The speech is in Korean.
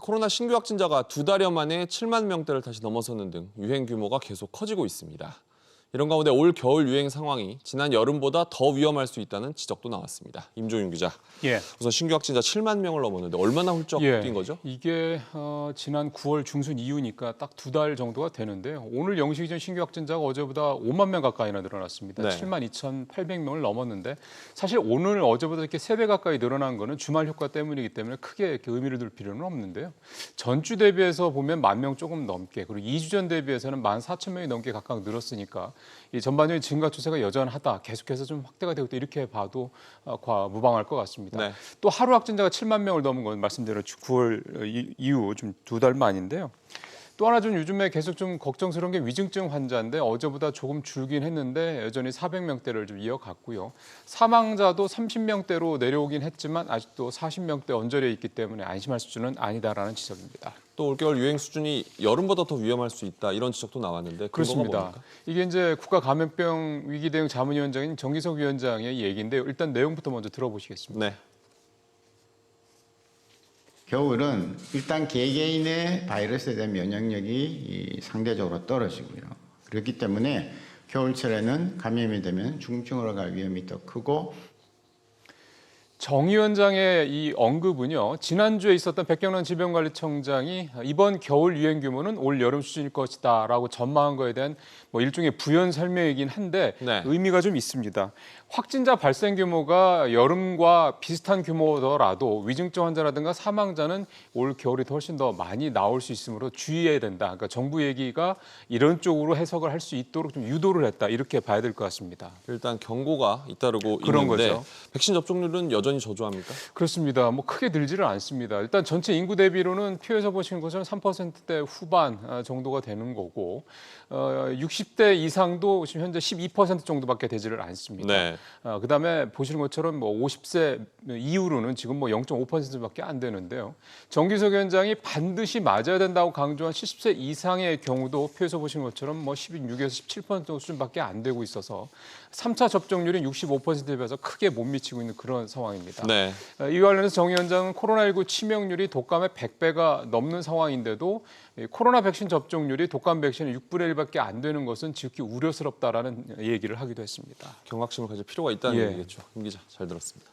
코로나 신규 확진자가 2달여 만에 7만 명대를 다시 넘어서는 등 유행 규모가 계속 커지고 있습니다. 이런 가운데 올 겨울 유행 상황이 지난 여름보다 더 위험할 수 있다는 지적도 나왔습니다. 임종윤 기자. 우선 신규 확진자 7만 명을 넘었는데 얼마나 훌쩍 뛴 거죠? 이게 지난 9월 중순 이후니까 딱 2달 정도가 되는데요. 오늘 0시 전 신규 확진자가 어제보다 5만 명 가까이나 늘어났습니다. 네. 7만 2,800명을 넘었는데 사실 오늘 어제보다 이렇게 3배 가까이 늘어난 거는 주말 효과 때문이기 때문에 크게 이렇게 의미를 둘 필요는 없는데요. 전주 대비해서 보면 1만 명 조금 넘게, 그리고 2주 전 대비해서는 14,000명이 넘게 각각 늘었으니까 이 전반적인 증가 추세가 여전하다, 계속해서 좀 확대가 되고 있다, 이렇게 봐도 무방할 것 같습니다. 네. 또 하루 확진자가 7만 명을 넘은 건 말씀대로 9월 이후 좀 2달 만인데요. 또 하나 좀 요즘에 계속 좀 걱정스러운 게 위중증 환자인데 어제보다 조금 줄긴 했는데 여전히 400명대를 좀 이어갔고요. 사망자도 30명대로 내려오긴 했지만 아직도 40명대 언저리에 있기 때문에 안심할 수준은 아니다라는 지적입니다. 또 올겨울 유행 수준이 여름보다 더 위험할 수 있다, 이런 지적도 나왔는데 그렇습니다. 뭡니까? 이게 이제 국가감염병 위기 대응 자문위원장인 정기석 위원장의 얘기인데요. 일단 내용부터 먼저 들어보시겠습니다. 네. 겨울은 일단 개개인의 바이러스에 대한 면역력이 상대적으로 떨어지고요. 그렇기 때문에 겨울철에는 감염이 되면 중증으로 갈 위험이 더 크고, 정 위원장의 이 언급은요, 지난주에 있었던 백경란 질병관리청장이 이번 겨울 유행 규모는 올 여름 수준일 것이다라고 전망한 거에 대한 일종의 부연 설명이긴 한데 네. 의미가 좀 있습니다. 확진자 발생 규모가 여름과 비슷한 규모더라도 위중증 환자라든가 사망자는 올 겨울이 더 훨씬 더 많이 나올 수 있으므로 주의해야 된다. 그러니까 정부 얘기가 이런 쪽으로 해석을 할 수 있도록 좀 유도를 했다, 이렇게 봐야 될 것 같습니다. 일단 경고가 잇따르고 그런 있는데 거죠. 백신 접종률은 여전히 저조합니까? 그렇습니다. 크게 늘지는 않습니다. 일단 전체 인구 대비로는 표에서 보시는 것처럼 3%대 후반 정도가 되는 거고 60대 이상도 지금 현재 12% 정도밖에 되지를 않습니다. 네. 그다음에 보시는 것처럼 50세 이후로는 지금 0.5%밖에 안 되는데요. 정기석 위원장이 반드시 맞아야 된다고 강조한 70세 이상의 경우도 표에서 보시는 것처럼 16에서 17% 수준밖에 안 되고 있어서 3차 접종률이 65%에 비해서 크게 못 미치고 있는 그런 상황입니다. 네. 이와 관련해서 정 위원장은 코로나19 치명률이 독감의 100배가 넘는 상황인데도 코로나 백신 접종률이 독감 백신의 6분의 1밖에 안 되는 것은 지극히 우려스럽다라는 얘기를 하기도 했습니다. 경각심을 가질 필요가 있다는 예. 얘기겠죠. 임 기자, 잘 들었습니다.